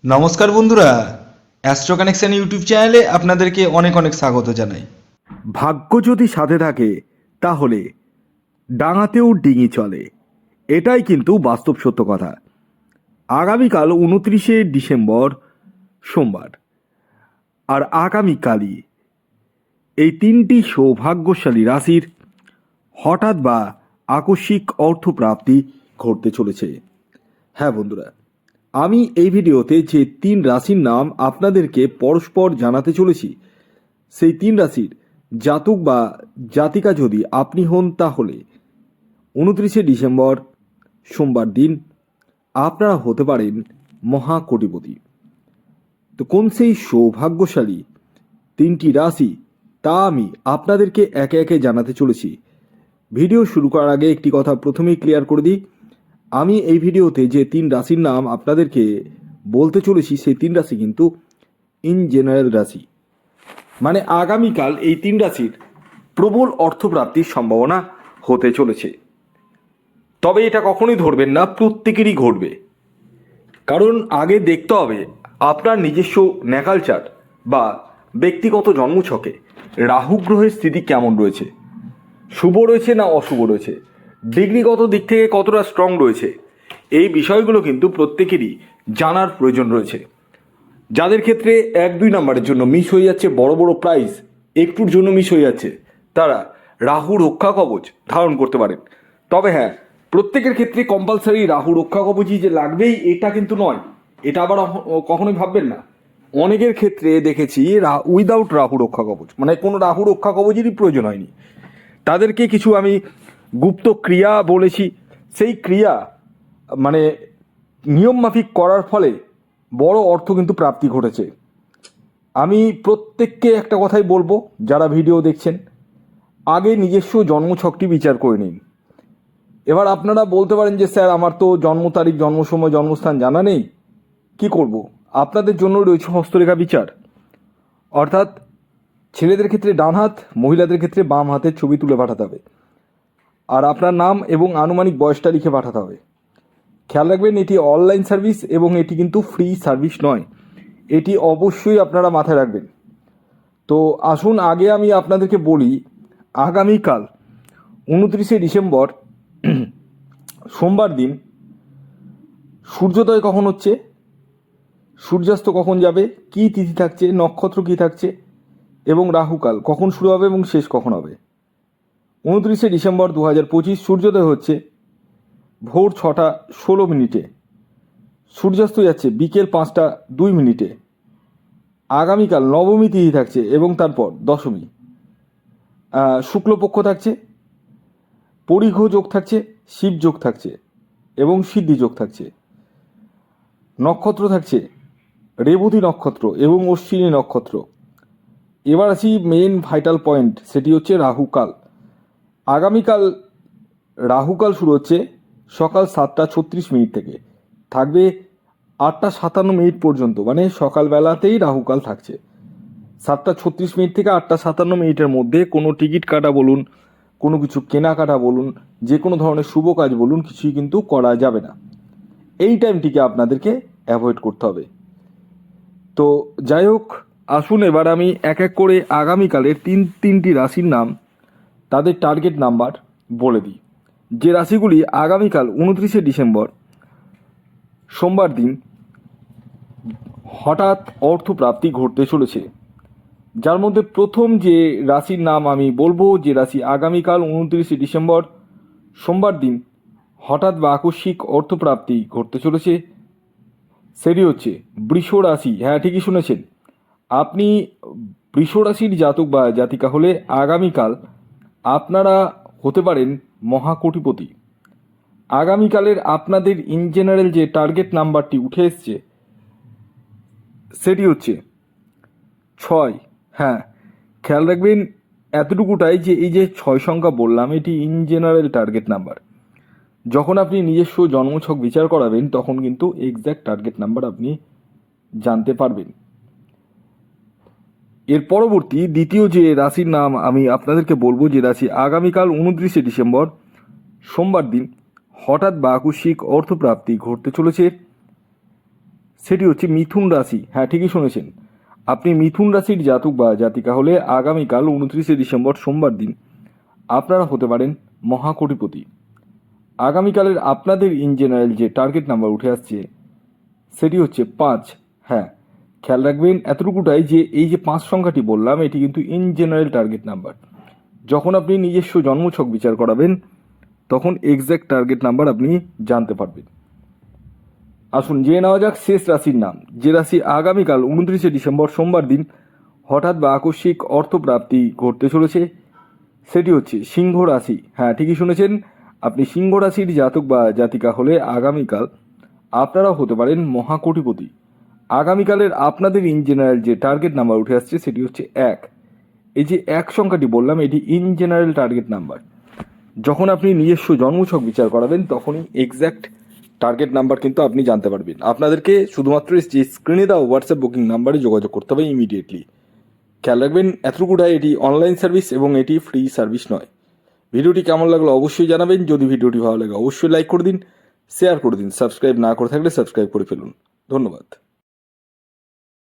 নমস্কার বন্ধুরা, astro connection YouTube চ্যানেলে আপনাদেরকে অনেক অনেক স্বাগত জানাই। ভাগ্য যদি সাথে থাকে তাহলে ডাঙাতেও ডিঙি চলে, এটাই কিন্তু বাস্তব সত্য কথা। আগামীকাল 29শে ডিসেম্বর সোমবার, আর আগামীকালই এই তিনটি সৌভাগ্যশালী রাশির হঠাৎ বা আকস্মিক অর্থপ্রাপ্তি ঘটতে চলেছে। হ্যাঁ বন্ধুরা, আমি এই ভিডিওতে যে তিন রাশির নাম আপনাদেরকে পরস্পর জানাতে চলেছি, সেই তিন রাশির জাতক বা জাতিকা যদি আপনি হন তাহলে 29শে ডিসেম্বর সোমবার দিন আপনারা হতে পারেন মহাকোটিপতি। তো কোন সেই সৌভাগ্যশালী তিনটি রাশি তা আমি আপনাদেরকে একে একে জানাতে চলেছি। ভিডিও শুরু করার আগে একটি কথা প্রথমেই ক্লিয়ার করে দিই, আমি এই ভিডিওতে যে তিন রাশির নাম আপনাদেরকে বলতে চলেছি সেই তিন রাশি কিন্তু ইন জেনারেল রাশি, মানে আগামীকাল এই তিন রাশির প্রবল অর্থপ্রাপ্তির সম্ভাবনা হতে চলেছে। তবে এটা কখনোই ধরবেন না প্রত্যেকেরই ঘটবে, কারণ আগে দেখতে হবে আপনার নিজস্ব ন্যাকাল চার্ট বা ব্যক্তিগত জন্মছকে রাহু গ্রহের স্থিতি কেমন রয়েছে, শুভ রয়েছে না অশুভ রয়েছে, ডিগ্রিগত দিক থেকে কতটা স্ট্রং রয়েছে। এই বিষয়গুলো কিন্তু প্রত্যেকেরই জানার প্রয়োজন রয়েছে। যাদের ক্ষেত্রে 1-2 নাম্বারের জন্য মিস হয়ে যাচ্ছে, বড় বড় প্রাইজ একটুর জন্য মিস হয়ে যাচ্ছে, তারা রাহু রক্ষা কবচ ধারণ করতে পারেন। তবে হ্যাঁ, প্রত্যেকের ক্ষেত্রে কম্পালসারি রাহু রক্ষা কবচই যে লাগবেই এটা কিন্তু নয়, এটা আবার কখনোই ভাববেন না। অনেকের ক্ষেত্রে দেখেছি উইদাউট রাহু রক্ষা কবচ, মানে কোনো রাহু রক্ষা কবচেরই প্রয়োজন হয়নি। তাদেরকে কিছু আমি গুপ্ত ক্রিয়া বলেছি, সেই ক্রিয়া মানে নিয়মমাফিক করার ফলে বড় অর্থ কিন্তু প্রাপ্তি ঘটেছে। আমি প্রত্যেককে একটা কথাই বলবো, যারা ভিডিও দেখছেন আগে নিজস্ব জন্মছকটি বিচার করে নিন। এবার আপনারা বলতে পারেন যে স্যার আমার তো জন্ম তারিখ, জন্ম সময়, জন্মস্থান জানা নেই, কি করব? আপনাদের জন্য রয়েছে হস্তরেখা বিচার, অর্থাৎ ছেলেদের ক্ষেত্রে ডান হাত, মহিলাদের ক্ষেত্রে বাম হাতের ছবি তুলে পাঠাতে হবে, আর আপনার নাম এবং আনুমানিক বয়সটা লিখে পাঠাতে হবে। খেয়াল রাখবেন এটি অনলাইন সার্ভিস এবং এটি কিন্তু ফ্রি সার্ভিস নয়, এটি অবশ্যই আপনারা মাথায় রাখবেন। তো আসুন আগে আমি আপনাদেরকে বলি, আগামীকাল 29শে ডিসেম্বর সোমবার দিন সূর্যোদয় কখন হচ্ছে, সূর্যাস্ত কখন যাবে, কী তিথি থাকছে, নক্ষত্র কী থাকছে এবং রাহুকাল কখন শুরু হবে এবং শেষ কখন হবে। 29শে ডিসেম্বর 2025 সূর্যোদয় হচ্ছে ভোর 6টা 16 মিনিটে, সূর্যাস্ত যাচ্ছে বিকেল 5টা 2 মিনিটে। আগামীকাল নবমী তিথি থাকছে এবং তারপর দশমী। শুক্লপক্ষ থাকছে, পরিঘ যোগ থাকছে, শিব যোগ থাকছে এবং সিদ্ধি যোগ থাকছে। নক্ষত্র থাকছে রেবতী নক্ষত্র এবং অশ্বিনী নক্ষত্র। এবার আসি মেন ভাইটাল পয়েন্ট, সেটি হচ্ছে রাহুকাল। আগামীকাল রাহুকাল শুরু হচ্ছে সকাল 7টা 36 মিনিট থেকে, থাকবে 8টা 57 মিনিট পর্যন্ত, মানে সকালবেলাতেই রাহুকাল থাকছে। 7টা 36 মিনিট থেকে 8টা 57 মিনিটের মধ্যে কোনো টিকিট কাটা বলুন, কোনো কিছু কেনাকাটা বলুন, যে কোনো ধরনের শুভ কাজ বলুন, কিছুই কিন্তু করা যাবে না। এই টাইমটিকে আপনাদেরকে অ্যাভয়েড করতে হবে। তো যাই হোক, আসুন এবার আমি এক এক করে আগামীকালের তিনটি রাশির নাম, তাদের টার্গেট নাম্বার বলে দিই। যে রাশিগুলি আগামীকাল 29শে ডিসেম্বর সোমবার দিন হঠাৎ অর্থপ্রাপ্তি ঘটতে চলেছে, যার মধ্যে প্রথম যে রাশির নাম আমি বলবো, যে রাশি আগামীকাল 29শে ডিসেম্বর সোমবার দিন হঠাৎ বা আকস্মিক অর্থপ্রাপ্তি ঘটতে চলেছে, সেটি হচ্ছে বৃষ রাশি। হ্যাঁ, ঠিকই শুনেছেন, আপনি বৃষ রাশির জাতক বা জাতিকা হলে আগামীকাল আপনারা হতে পারেন মহাকোটিপতি। আগামীকালের আপনাদের ইন জেনারেল যে টার্গেট নাম্বারটি উঠে এসছে সেটি হচ্ছে 6। হ্যাঁ, খেয়াল রাখবেন এতটুকুটাই যে এই যে 6 সংখ্যা বললাম এটি ইন জেনারেল টার্গেট নাম্বার। যখন আপনি নিজস্ব জন্মছক বিচার করাবেন তখন কিন্তু এক্স্যাক্ট টার্গেট নাম্বার আপনি জানতে পারবেন। এর পরবর্তী দ্বিতীয় যে রাশির নাম আমি আপনাদেরকে বলবো, যে রাশি আগামীকাল 29শে ডিসেম্বর সোমবার দিন হঠাৎ বা আকস্মিক অর্থপ্রাপ্তি ঘটতে চলেছে, সেটি হচ্ছে মিথুন রাশি। হ্যাঁ, ঠিকই শুনেছেন। আপনি মিথুন রাশির জাতক বা জাতিকা হলে আগামীকাল 29শে ডিসেম্বর সোমবার দিন আপনারা হতে পারেন মহাকোটিপতি। আগামীকালের আপনাদের ইন জেনারেল যে টার্গেট নাম্বার উঠে আসছে সেটি হচ্ছে 5। হ্যাঁ, খেয়াল রাখবেন এতটুকুটাই যে এই যে 5 সংখ্যাটি বললাম এটি কিন্তু ইন জেনারেল টার্গেট নাম্বার। যখন আপনি নিজস্ব জন্মছক বিচার করাবেন তখন এক্স্যাক্ট টার্গেট নাম্বার আপনি জানতে পারবেন। আসুন জেনে নেওয়া যাক শেষ রাশির নাম, যে রাশি আগামীকাল 29শে ডিসেম্বর সোমবার দিন হঠাৎ বা আকস্মিক অর্থপ্রাপ্তি ঘটতে চলেছে সেটি হচ্ছে সিংহ রাশি। হ্যাঁ, ঠিকই শুনেছেন। আপনি সিংহ রাশির জাতক বা জাতিকা হলে আগামীকাল আপনারাও হতে পারেন মহাকোটিপতি। আগামীকালের আপনাদের ইন জেনারেল যে টার্গেট নাম্বার উঠে আসছে সেটি হচ্ছে 1। এই যে 1 সংখ্যাটি বললাম এটি ইন জেনারেল টার্গেট নাম্বার। যখন আপনি নিজস্ব জন্মছক বিচার করাবেন তখনই এক্স্যাক্ট টার্গেট নাম্বার কিন্তু আপনি জানতে পারবেন। আপনাদেরকে শুধুমাত্র যে স্ক্রিনে দেওয়া হোয়াটসঅ্যাপ বুকিং নাম্বারে যোগাযোগ করতে হবে ইমিডিয়েটলি। খেয়াল রাখবেন এতটুকুটাই, এটি অনলাইন সার্ভিস এবং এটি ফ্রি সার্ভিস নয়। ভিডিওটি কেমন লাগলো অবশ্যই জানাবেন। যদি ভিডিওটি ভালো লাগে অবশ্যই লাইক করে দিন, শেয়ার করে দিন। সাবস্ক্রাইব না করে থাকলে সাবস্ক্রাইব করে ফেলুন। ধন্যবাদ।